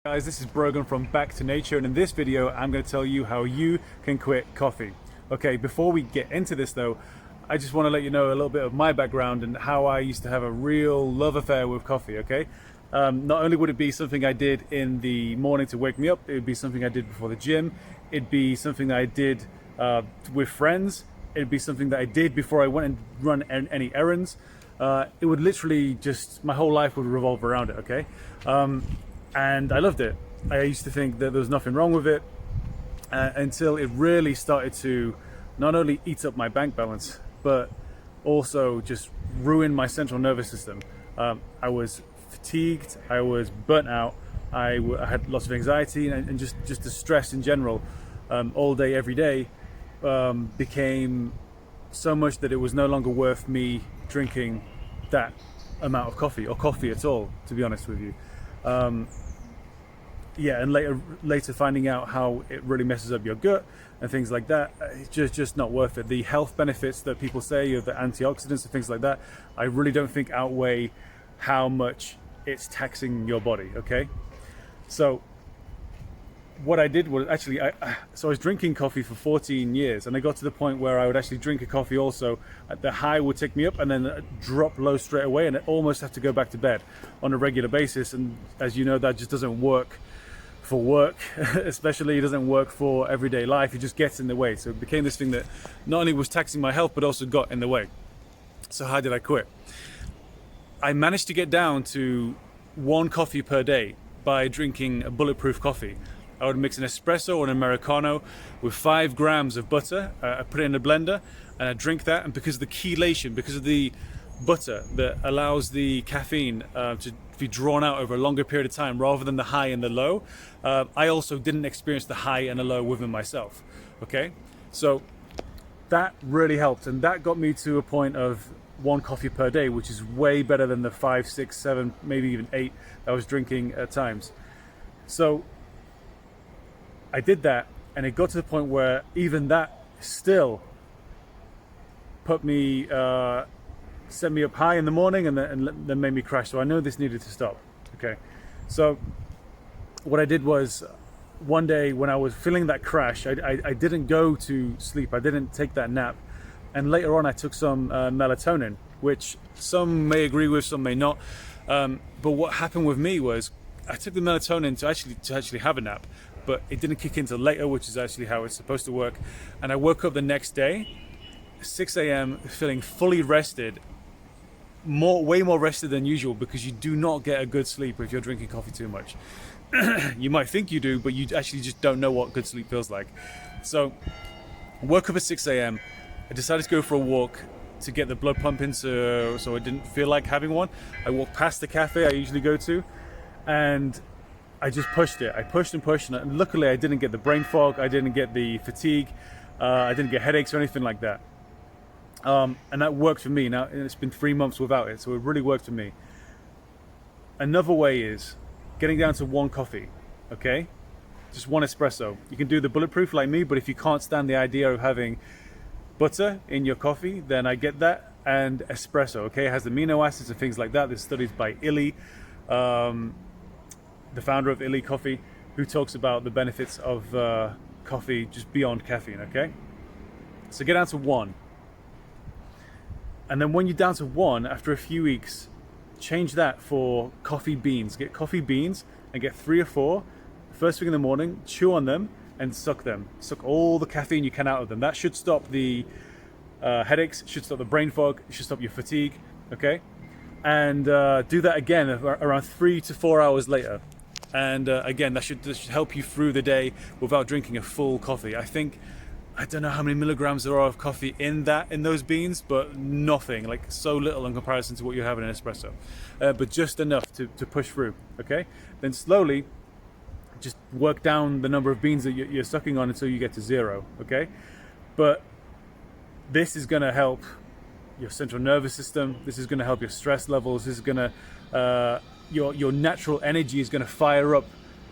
Guys, this is Brogan from Back to Nature, and in this video I'm going to tell you how you can quit coffee. Okay, before we get into this though, I just want to let you know a little bit of my background and how I used to have a real love affair with coffee, okay? Not only would it be something I did in the morning to wake me up, it would be something I did before the gym, it'd be something that I did with friends, it'd be something that I did before I went and run any errands. It would literally just, my whole life would revolve around it, okay? And I loved it. I used to think that there was nothing wrong with it until it really started to not only eat up my bank balance, but also just ruin my central nervous system. I was fatigued, I was burnt out, I had lots of anxiety and just the stress in general all day, every day became so much that it was no longer worth me drinking that amount of coffee or coffee at all, to be honest with you. Yeah, and later finding out how it really messes up your gut and things like that, it's just not worth it. The health benefits that people say of the antioxidants and things like that, I really don't think outweigh how much it's taxing your body, okay? So what I did was actually, I was drinking coffee for 14 years, and I got to the point where I would actually drink a coffee also. The high would take me up and then drop low straight away, and I almost have to go back to bed on a regular basis. And as you know, that just doesn't work for work, especially. It doesn't work for everyday life. It just gets in the way. So it became this thing that not only was taxing my health, but also got in the way. So how did I quit? I managed to get down to 1 coffee per day by drinking a bulletproof coffee. I would mix an espresso or an Americano with 5 grams of butter. I put it in a blender and I drink that. And because of the chelation, because of the butter that allows the caffeine to be drawn out over a longer period of time rather than the high and the low, I also didn't experience the high and the low within myself. Okay, so that really helped, and that got me to a point of 1 coffee per day, which is way better than the 5, 6, 7, maybe even 8 I was drinking at times. So I did that, and it got to the point where even that still put me, set me up high in the morning and then made me crash. So I know this needed to stop. Okay, so what I did was, one day when I was feeling that crash, I didn't go to sleep. I didn't take that nap, and later on I took some melatonin, which some may agree with, some may not. But what happened with me was I took the melatonin to actually have a nap, but it didn't kick in till later, which is actually how it's supposed to work. And I woke up the next day, 6 a.m., feeling fully rested, way more rested than usual, because you do not get a good sleep if you're drinking coffee too much. You might think you do, but you actually just don't know what good sleep feels like. So I woke up at 6 a.m. I decided to go for a walk to get the blood pumping, so I didn't feel like having one. I walked past the cafe I usually go to, and I just pushed it. I pushed and pushed, and luckily I didn't get the brain fog, I didn't get the fatigue, I didn't get headaches or anything like that. And that worked for me. Now, it's been 3 months without it, so it really worked for me. Another way is getting down to 1 coffee, okay? Just 1 espresso. You can do the bulletproof like me, but if you can't stand the idea of having butter in your coffee, then I get that, and espresso, okay? It has amino acids and things like that. There's studies by Illy, the founder of Illy Coffee, who talks about the benefits of coffee just beyond caffeine, okay? So get down to 1. And then when you're down to 1, after a few weeks, change that for coffee beans. Get coffee beans and get 3 or 4 first thing in the morning, chew on them and suck them. Suck all the caffeine you can out of them. That should stop the headaches, should stop the brain fog, it should stop your fatigue, okay? And do that again around 3 to 4 hours later. And again, this should help you through the day without drinking a full coffee. I don't know how many milligrams there are of coffee in those beans, but nothing, like so little in comparison to what you have in an espresso. But just enough to push through, okay? Then slowly, just work down the number of beans that you're sucking on until you get to 0, okay? But this is gonna help your central nervous system, this is gonna help your stress levels, this is gonna, your natural energy is gonna fire up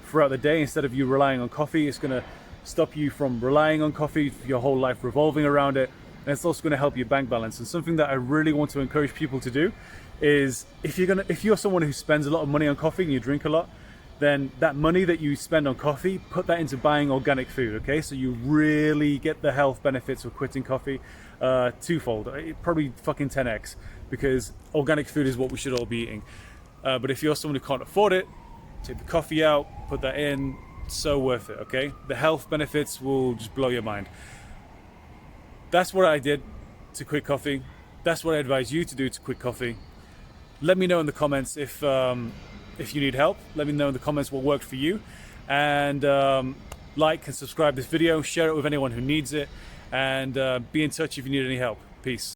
throughout the day. Instead of you relying on coffee, it's gonna stop you from relying on coffee, your whole life revolving around it, and it's also going to help your bank balance. And something that I really want to encourage people to do is, if you're someone who spends a lot of money on coffee and you drink a lot, then that money that you spend on coffee, put that into buying organic food, okay? So you really get the health benefits of quitting coffee twofold, probably fucking 10x, because organic food is what we should all be eating. But if you're someone who can't afford it, take the coffee out, put that in, so worth it, okay? The health benefits will just blow your mind. That's what I did to quit coffee. That's what I advise you to do to quit coffee. Let me know in the comments if you need help. Let me know in the comments what worked for you. And like and subscribe this video, share it with anyone who needs it, and be in touch if you need any help. Peace.